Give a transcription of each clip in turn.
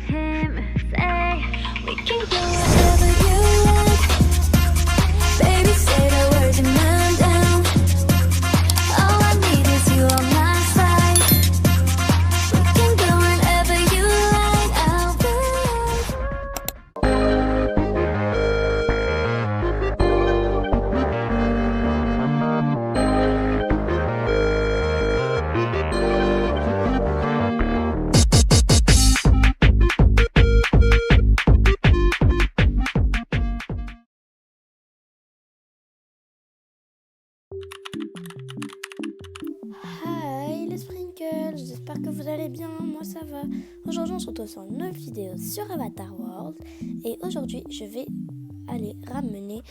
him say we can go wherever you like. Baby, say the words and I'm down. All I need is you on my side. We can go wherever you like. I'll be Hi les Sprinkles, j'espère que vous allez bien, moi ça va. Aujourd'hui on se retrouve sur une nouvelle vidéo sur Avatar World. Et aujourd'hui je vais aller ramener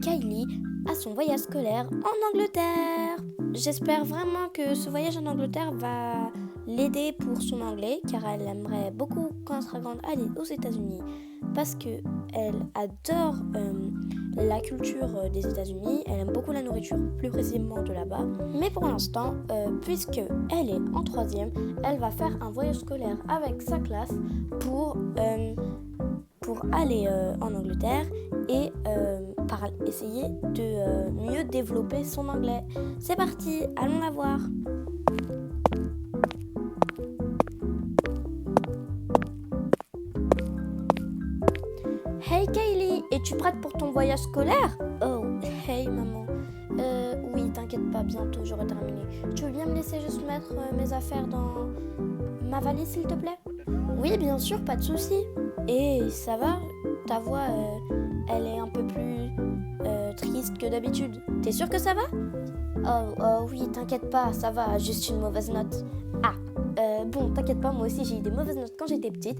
Kylie à son voyage scolaire en Angleterre. J'espère vraiment que ce voyage en Angleterre va l'aider pour son anglais, car elle aimerait beaucoup quand elle sera grande aller aux États-Unis, parce que elle adore la culture des États-Unis, elle aime beaucoup la nourriture, plus précisément de là-bas. Mais pour l'instant, puisque elle est en 3e, elle va faire un voyage scolaire avec sa classe pour aller en Angleterre et essayer de mieux développer son anglais. C'est parti, allons la voir. Hey Kylie, es-tu prête pour ton voyage scolaire? Oh, hey maman. Oui, t'inquiète pas, bientôt j'aurai terminé. Tu veux bien me laisser juste mettre mes affaires dans ma valise, s'il te plaît? Oui, bien sûr, pas de souci. Et ça va? Ta voix, elle est un peu plus triste que d'habitude. T'es sûre que ça va? Oh oui, t'inquiète pas, ça va, juste une mauvaise note. Bon, t'inquiète pas, moi aussi j'ai eu des mauvaises notes quand j'étais petite.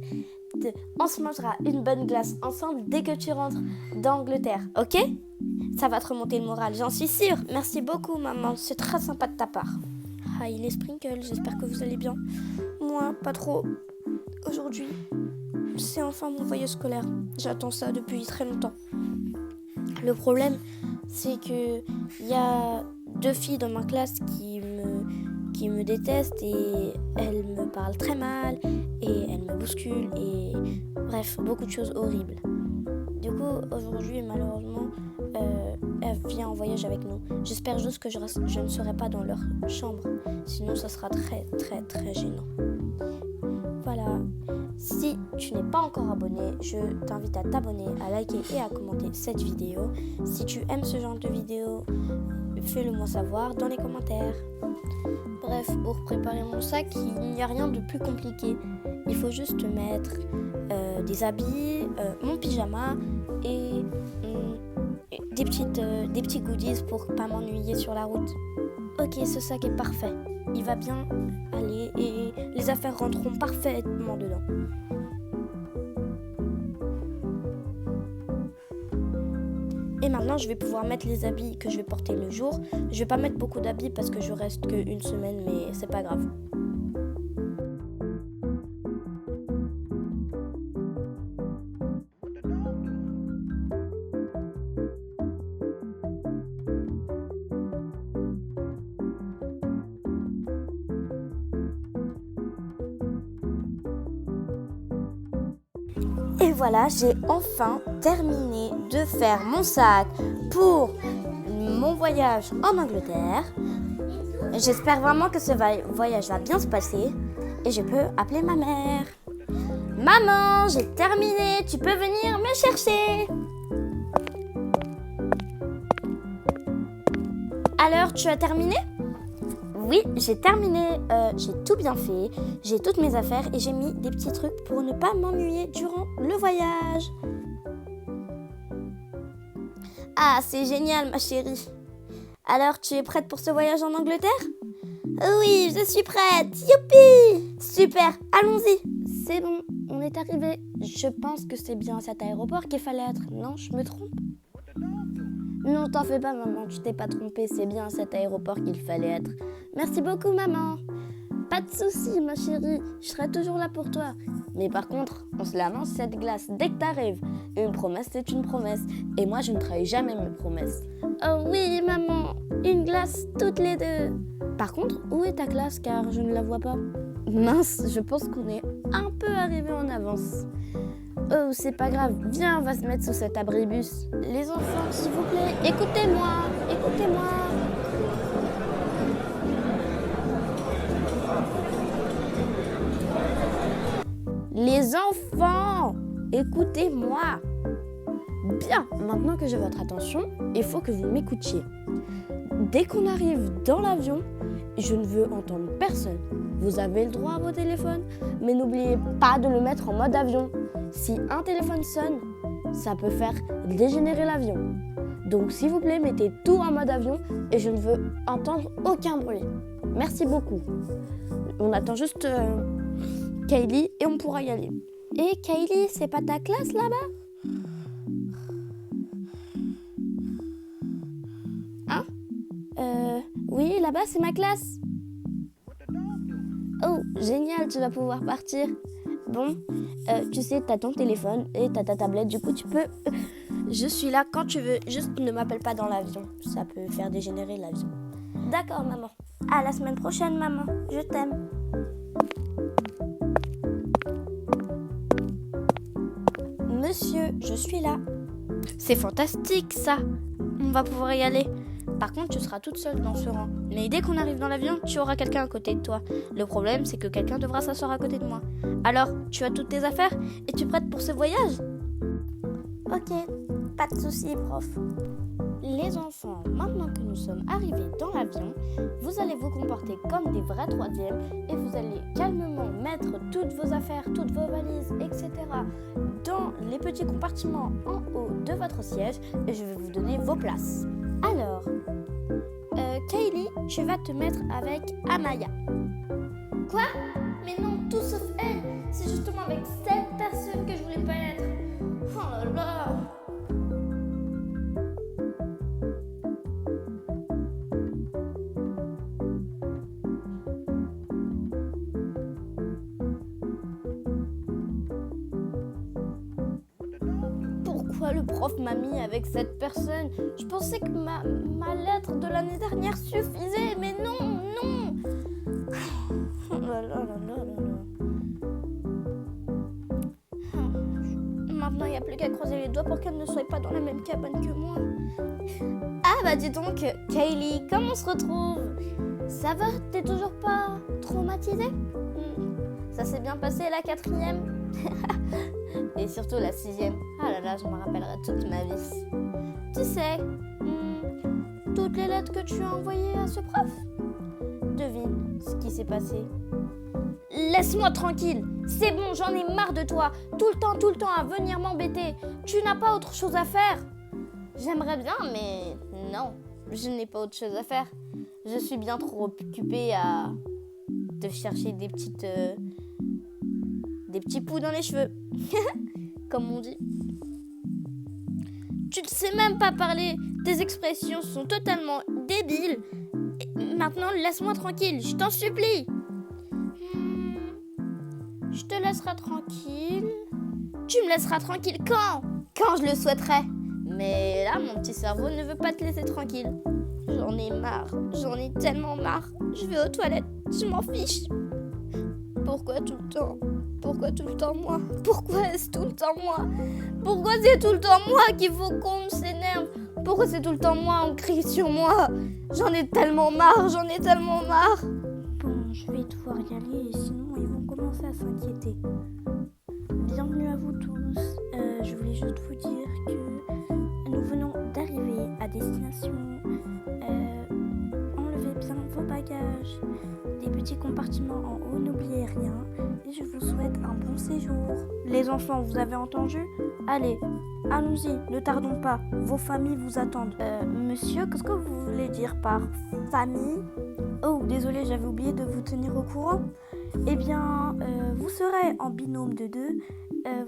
On se mangera une bonne glace ensemble dès que tu rentres d'Angleterre, ok? Ça va te remonter le moral, j'en suis sûre. Merci beaucoup, maman, c'est très sympa de ta part. Hi les Sprinkles, j'espère que vous allez bien. Moi, pas trop. Aujourd'hui, c'est enfin mon voyage scolaire. J'attends ça depuis très longtemps. Le problème, c'est que il y a 2 filles dans ma classe qui me détestent et elles me parlent très mal et elles me bousculent et bref, beaucoup de choses horribles. Du coup, aujourd'hui, malheureusement, elle vient en voyage avec nous. J'espère juste que je ne serai pas dans leur chambre, sinon ça sera très très très gênant. Voilà. Si tu n'es pas encore abonné, je t'invite à t'abonner, à liker et à commenter cette vidéo. Si tu aimes ce genre de vidéo, fais-le moi savoir dans les commentaires. Bref, pour préparer mon sac, il n'y a rien de plus compliqué. Il faut juste mettre des habits, mon pyjama et des petits goodies pour pas m'ennuyer sur la route. Ok, ce sac est parfait. Il va bien aller et les affaires rentreront parfaitement dedans. Et maintenant, je vais pouvoir mettre les habits que je vais porter le jour. Je vais pas mettre beaucoup d'habits parce que je reste qu'une semaine, mais c'est pas grave. Et voilà, j'ai enfin terminé de faire mon sac pour mon voyage en Angleterre. J'espère vraiment que ce voyage va bien se passer et je peux appeler ma mère. Maman, j'ai terminé, tu peux venir me chercher. Alors, tu as terminé? Oui, j'ai terminé, j'ai tout bien fait, j'ai toutes mes affaires et j'ai mis des petits trucs pour ne pas m'ennuyer durant le voyage. Ah, c'est génial ma chérie. Alors, tu es prête pour ce voyage en Angleterre? Oui, je suis prête, youpi! Super, allons-y. C'est bon, on est arrivé. Je pense que c'est bien à cet aéroport qu'il fallait être, non, je me trompe? Non, t'en fais pas maman, tu t'es pas trompée, c'est bien à cet aéroport qu'il fallait être. Merci beaucoup maman. Pas de soucis ma chérie, je serai toujours là pour toi. Mais par contre, on se la mange cette glace dès que t'arrives. Une promesse c'est une promesse, et moi je ne trahis jamais mes promesses. Oh oui maman, une glace toutes les deux. Par contre, où est ta classe car je ne la vois pas? Mince, je pense qu'on est un peu arriver en avance. Oh, c'est pas grave, viens, on va se mettre sous cet abribus. Les enfants, s'il vous plaît, écoutez-moi, écoutez-moi. Les enfants, écoutez-moi. Bien, maintenant que j'ai votre attention, il faut que vous m'écoutiez. Dès qu'on arrive dans l'avion, je ne veux entendre personne. Vous avez le droit à vos téléphones, mais n'oubliez pas de le mettre en mode avion. Si un téléphone sonne, ça peut faire dégénérer l'avion. Donc s'il vous plaît, mettez tout en mode avion et je ne veux entendre aucun bruit. Merci beaucoup. On attend juste Kylie et on pourra y aller. Et Kylie, c'est pas ta classe là-bas ? Hein ? Oui, là-bas c'est ma classe. Oh, génial, tu vas pouvoir partir. Bon, tu sais, t'as ton téléphone et t'as ta tablette, du coup tu peux... Je suis là quand tu veux, juste ne m'appelle pas dans l'avion, ça peut faire dégénérer l'avion. D'accord, maman. À la semaine prochaine, maman, je t'aime. Monsieur, je suis là. C'est fantastique ça. On va pouvoir y aller. Par contre, tu seras toute seule dans ce rang. Mais dès qu'on arrive dans l'avion, tu auras quelqu'un à côté de toi. Le problème, c'est que quelqu'un devra s'asseoir à côté de moi. Alors, tu as toutes tes affaires? Es-tu prête pour ce voyage? Ok, pas de souci, prof. Les enfants, maintenant que nous sommes arrivés dans l'avion, vous allez vous comporter comme des vrais troisièmes et vous allez calmement mettre toutes vos affaires, toutes vos valises, etc. dans les petits compartiments en haut de votre siège et je vais vous donner vos places. Alors, Kylie, tu vas te mettre avec Amaya. Quoi? Mais non, tout sauf elle. C'est justement avec cette personne que je voulais pas être. Oh là là. Pourquoi le prof m'a mis avec cette personne? Je pensais que ma lettre de l'année dernière suffisait, mais non, non. Oh là là là là là là. Maintenant, il n'y a plus qu'à croiser les doigts pour qu'elle ne soit pas dans la même cabane que moi. Ah bah dis donc, Kylie, comment on se retrouve? Ça va? T'es toujours pas traumatisée? Ça s'est bien passé la 4e? Et surtout la 6e. Ah là là, je me rappellerai toute ma vie. Tu sais, toutes les lettres que tu as envoyées à ce prof, devine ce qui s'est passé. Laisse-moi tranquille. C'est bon, j'en ai marre de toi. Tout le temps à venir m'embêter. Tu n'as pas autre chose à faire? J'aimerais bien, mais non, je n'ai pas autre chose à faire. Je suis bien trop occupée à te chercher des petits poux dans les cheveux. Comme on dit. Tu ne sais même pas parler. Tes expressions sont totalement débiles. Et maintenant, laisse-moi tranquille, je t'en supplie. Je te laisserai tranquille. Tu me laisseras tranquille quand? Quand je le souhaiterai. Mais là, mon petit cerveau ne veut pas te laisser tranquille. J'en ai marre. J'en ai tellement marre. Je vais aux toilettes. Je m'en fiche. Pourquoi tout le temps? Pourquoi tout le temps moi? Pourquoi est-ce tout le temps moi? Pourquoi c'est tout le temps moi qu'il faut qu'on s'énerve? Pourquoi c'est tout le temps moi, on crie sur moi? J'en ai tellement marre, Bon, je vais devoir y aller, sinon ils vont commencer à s'inquiéter. Bienvenue à vous tous. Je voulais juste vous dire que nous venons d'arriver à destination. Enlevez bien vos bagages, des petits compartiments en haut, n'oubliez rien. Et je vous souhaite un bon séjour. Les enfants, vous avez entendu? Allez, allons-y, ne tardons pas. Vos familles vous attendent. Monsieur, qu'est-ce que vous voulez dire par famille? Oh, désolé, j'avais oublié de vous tenir au courant. Eh bien, vous serez en binôme de 2.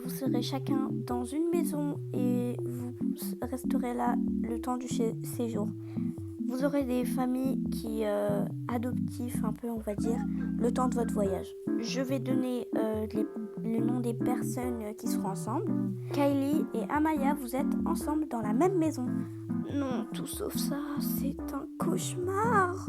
Vous serez chacun dans une maison et vous resterez là le temps du séjour. Vous aurez des familles qui adoptives un peu, on va dire, le temps de votre voyage. Je vais donner le nom des personnes qui seront ensemble. Kylie et Amaya, vous êtes ensemble dans la même maison. Non, tout sauf ça, c'est un cauchemar.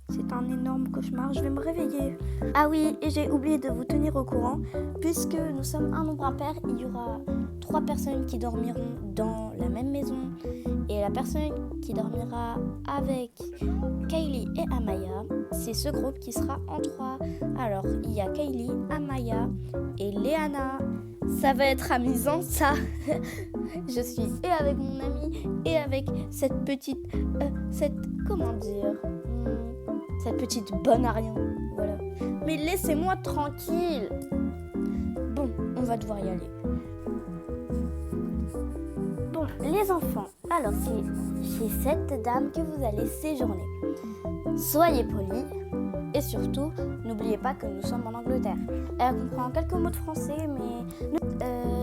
C'est un énorme cauchemar, je vais me réveiller. Ah oui, et j'ai oublié de vous tenir au courant, puisque nous sommes un nombre impair, il y aura 3 personnes qui dormiront dans la même maison, et la personne qui dormira avec Kylie et Amaya, c'est ce groupe qui sera en 3. Alors, il y a Kylie, Amaya et Léana. Ça va être amusant, ça. Je suis et avec mon amie et avec cette petite... comment dire cette petite bonne à rien. Voilà. Mais laissez-moi tranquille. Bon, on va devoir y aller. Bon, les enfants, alors c'est chez cette dame que vous allez séjourner. Soyez polis et surtout, n'oubliez pas que nous sommes en Angleterre. Elle comprend quelques mots de français, mais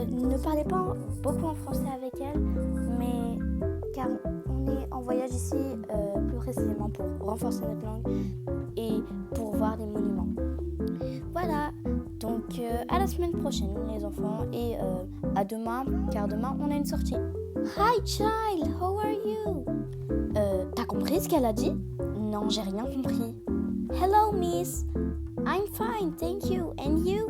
ne parlez pas beaucoup en français avec elle, mais car on est en voyage ici plus précisément pour renforcer notre langue et pour voir des monuments. Voilà, donc à la semaine prochaine les enfants et à demain, car demain on a une sortie. Hi child, how are you? T'as compris ce qu'elle a dit? Non, j'ai rien compris. Hello miss, I'm fine, thank you, and you?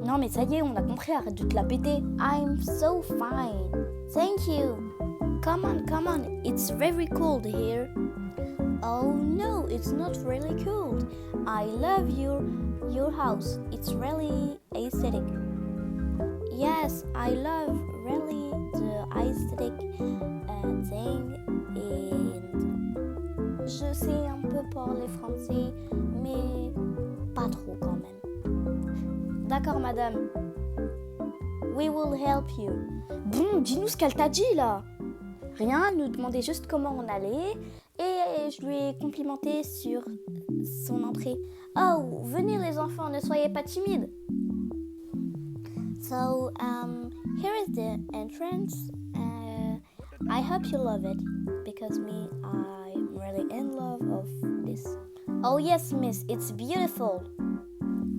Non mais ça y est, on a compris, arrête de te la péter. I'm so fine, thank you. Come on, it's very cold here. Oh no, it's not really cold. I love your house, it's really aesthetic. Yes, I love really the aesthetic thing. Et je sais un peu parler français, mais pas trop quand même. D'accord madame, we will help you. Bon, dis-nous ce qu'elle t'a dit là. Rien, elle nous demandait juste comment on allait et je lui ai complimenté sur son entrée. Oh, venez les enfants, ne soyez pas timides. So, here is the entrance. I hope you love it because I'm really in love of this. Oh yes, miss, it's beautiful.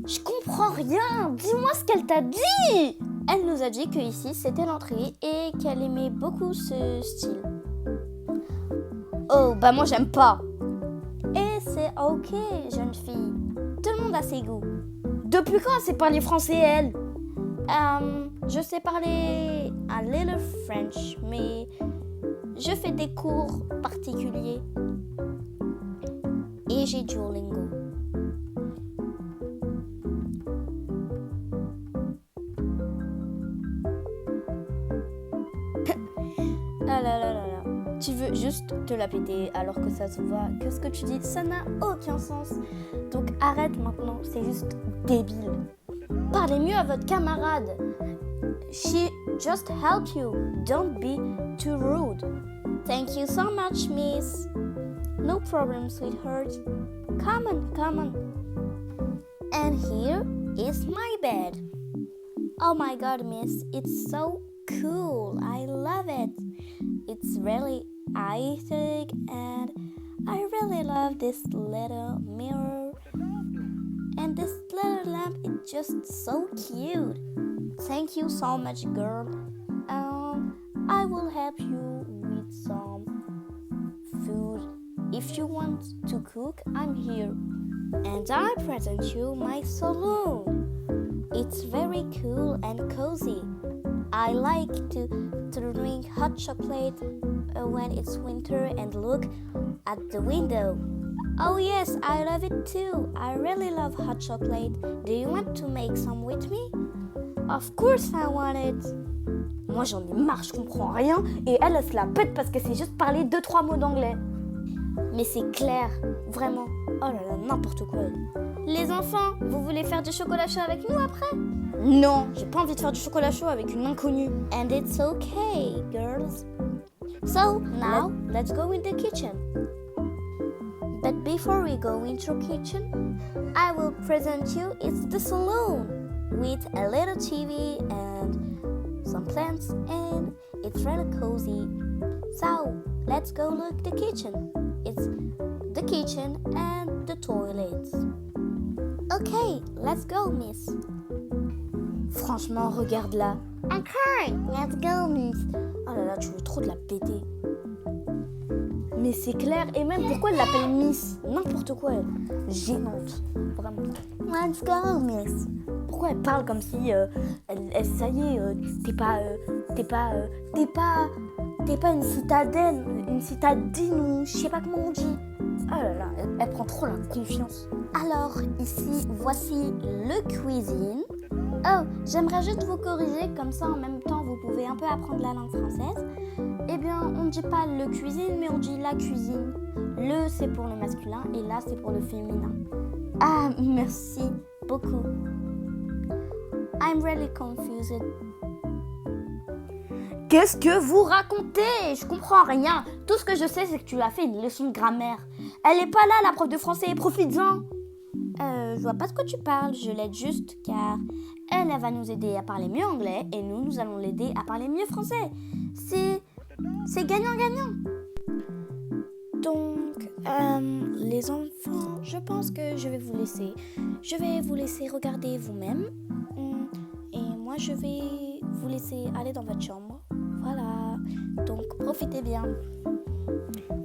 Je comprends rien, dis-moi ce qu'elle t'a dit. Elle nous a dit que ici c'était l'entrée et qu'elle aimait beaucoup ce style. Oh, bah moi j'aime pas. Et c'est ok, jeune fille. Tout le monde a ses goûts. Depuis quand elle sait parler français, elle? Je sais parler un little French, mais je fais des cours particuliers. Et j'ai Duolingo. Ah là là là là. Tu veux juste te la péter alors que ça se voit que ce que tu dis, ça n'a aucun sens. Donc arrête maintenant, c'est juste débile. Parlez mieux à votre camarade. She just helped you. Don't be too rude. Thank you so much, miss. No problem, sweetheart. Come on. And here is my bed. Oh my god, miss, it's so cool. I love it. It's really aesthetic and I really love this little mirror. And this little lamp is just so cute. Thank you so much, girl. I will help you with some food. If you want to cook, I'm here. And I present you my saloon. It's very cool and cozy. I like to drink hot chocolate when it's winter and look at the window. Oh yes, I love it too. I really love hot chocolate. Do you want to make some with me? Of course I want it. Moi j'en ai marre, je comprends rien. Et elle se la pète parce qu'elle sait juste parler 2-3 mots d'anglais. Mais c'est clair, vraiment. Oh là là, n'importe quoi. Les enfants, vous voulez faire du chocolat chaud avec nous après? Non, j'ai pas envie de faire du chocolat chaud avec une inconnue. And it's okay, girls. So, now, let's go in the kitchen. But before we go into the kitchen, I will present you it's the saloon with a little TV and some plants and it's really cozy. So, let's go look the kitchen. It's the kitchen and the toilets. Okay, let's go, miss. Franchement, regarde-la. Okay, let's go, miss. Oh là là, tu veux trop de la péter. Mais c'est clair, et même pourquoi elle l'appelle Miss? N'importe quoi, elle. Gênante, vraiment. Let's go, Miss. Pourquoi elle parle comme si, ça y est, t'es pas une citadine ou je sais pas comment on dit. Oh là là, elle prend trop la confiance. Alors, ici, voici le cuisine. Oh, j'aimerais juste vous corriger, comme ça en même temps vous pouvez un peu apprendre la langue française. Eh bien, on ne dit pas le cuisine, mais on dit la cuisine. Le, c'est pour le masculin et la, c'est pour le féminin. Ah, merci beaucoup. I'm really confused. Qu'est-ce que vous racontez? Je comprends rien. Tout ce que je sais, c'est que tu as fait une leçon de grammaire. Elle est pas là, la prof de français, profites-en. Je vois pas de quoi tu parles, je l'aide juste car elle va nous aider à parler mieux anglais et nous allons l'aider à parler mieux français. C'est gagnant-gagnant. Donc, les enfants, je pense que je vais vous laisser. Je vais vous laisser regarder vous-même. Et moi, je vais vous laisser aller dans votre chambre. Voilà. Donc, profitez bien.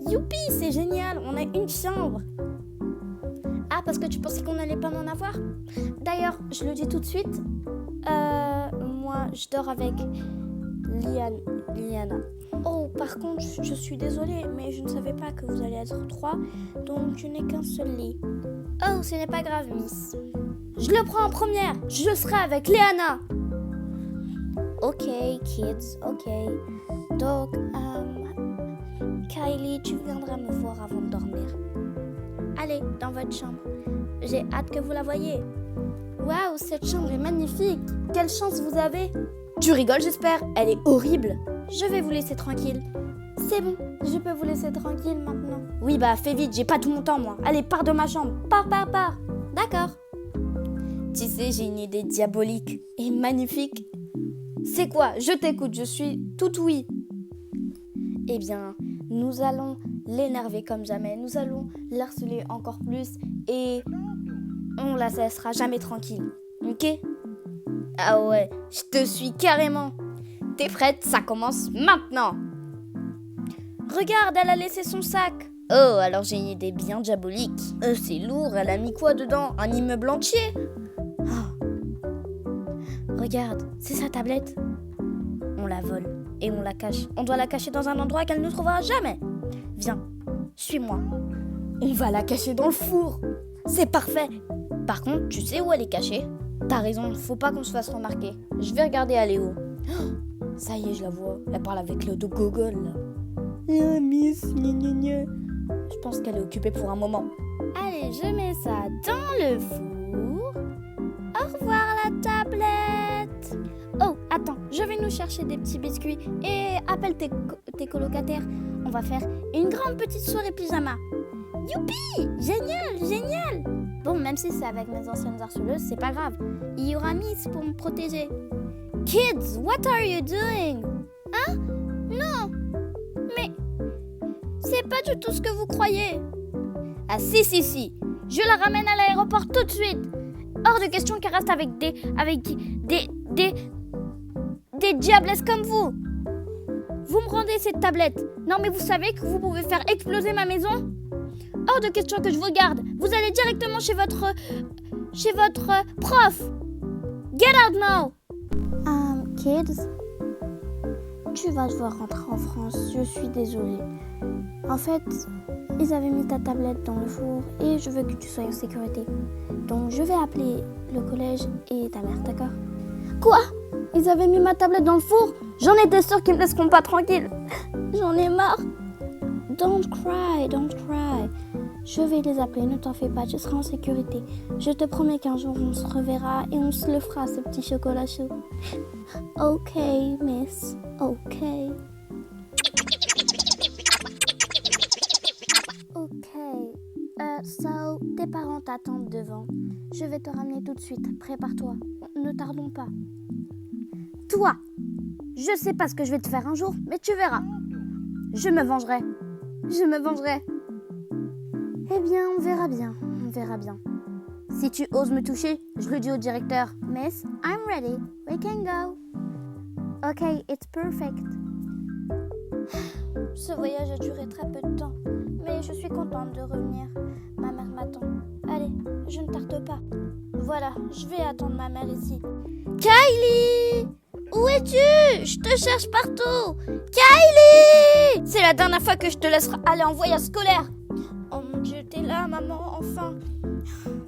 Youpi, c'est génial, on a une chambre. Ah, parce que tu pensais qu'on n'allait pas en avoir? D'ailleurs, je le dis tout de suite. Moi, je dors avec Liana. Oh, par contre, je suis désolée, mais je ne savais pas que vous allez être 3, donc je n'ai qu'un seul lit. Oh, ce n'est pas grave, Miss. Je le prends en première. Je serai avec Liana. Ok, kids, ok. Donc, Kylie, tu viendras me voir avant de dormir. Allez, dans votre chambre. J'ai hâte que vous la voyiez. Waouh, cette chambre est magnifique. Quelle chance vous avez. Tu rigoles, j'espère. Elle est horrible. Je vais vous laisser tranquille. C'est bon, je peux vous laisser tranquille maintenant. Oui, bah fais vite, j'ai pas tout mon temps, moi. Allez, pars de ma chambre. Pars. D'accord. Tu sais, j'ai une idée diabolique et magnifique. C'est quoi? Je t'écoute, je suis tout oui. Eh bien, nous allons l'énerver comme jamais. Nous allons l'harceler encore plus et on la laissera jamais tranquille. Ok? Ah ouais, je te suis carrément. T'es prête? Ça commence maintenant. Regarde, elle a laissé son sac. Oh, alors j'ai une idée bien diabolique. C'est lourd, elle a mis quoi dedans? Un immeuble entier? Oh. Regarde, c'est sa tablette. On la vole et on la cache. On doit la cacher dans un endroit qu'elle ne trouvera jamais. Viens, suis-moi. On va la cacher dans le four. C'est parfait. Par contre, tu sais où elle est cachée? T'as raison, faut pas qu'on se fasse remarquer. Je vais regarder à Léo. Oh, ça y est, je la vois. Elle parle avec Léo de Gogol, là. Miss, je pense qu'elle est occupée pour un moment. Allez, je mets ça dans le four. Au revoir la tablette. Oh, attends, je vais nous chercher des petits biscuits et appelle tes colocataires. On va faire une grande petite soirée pyjama. Youpi! Génial! Bon, même si c'est avec mes anciennes harceleuses, c'est pas grave. Il y aura Miss pour me protéger. Kids, what are you doing? Hein? Non! Mais c'est pas du tout ce que vous croyez. Ah si. Je la ramène à l'aéroport tout de suite. Hors de question qu'elle reste avec des diablesses comme vous. Vous me rendez cette tablette. Non mais vous savez que vous pouvez faire exploser ma maison? Hors de question que je vous garde. Vous allez directement chez votre prof. Get out now. Kids, tu vas devoir rentrer en France. Je suis désolée. En fait, ils avaient mis ta tablette dans le four et je veux que tu sois en sécurité. Donc je vais appeler le collège et ta mère, d'accord? Quoi? Ils avaient mis ma tablette dans le four? J'en étais sûre qu'ils me laisseront pas tranquille. J'en ai marre. Don't cry. Je vais les appeler, ne t'en fais pas, tu seras en sécurité. Je te promets qu'un jour on se reverra et on se le fera, ce petit chocolat chaud. Ok, miss, ok. So, tes parents t'attendent devant. Je vais te ramener tout de suite, prépare-toi. Ne tardons pas. Toi, je sais pas ce que je vais te faire un jour, mais tu verras. Je me vengerai. Eh bien, on verra bien. Si tu oses me toucher, je le dis au directeur. Miss, I'm ready. We can go. Okay, it's perfect. Ce voyage a duré très peu de temps, mais je suis contente de revenir. Ma mère m'attend. Allez, je ne tarde pas. Voilà, je vais attendre ma mère ici. Kylie! Où es-tu? Je te cherche partout. Kylie! C'est la dernière fois que je te laisserai aller en voyage scolaire. Oh mon Dieu, t'es là, maman, enfin.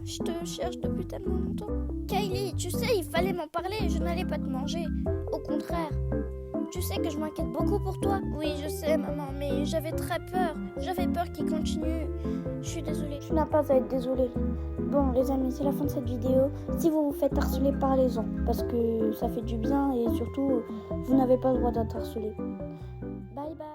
Je te cherche depuis tellement longtemps. Kylie, tu sais, il fallait m'en parler. Je n'allais pas te manger. Au contraire. Tu sais que je m'inquiète beaucoup pour toi. Oui, je sais, maman, mais j'avais très peur. J'avais peur qu'il continue. Je suis désolée. Tu n'as pas à être désolée. Bon, les amis, c'est la fin de cette vidéo. Si vous vous faites harceler, parlez-en. Parce que ça fait du bien et surtout, vous n'avez pas le droit d'être harcelé. Bye bye.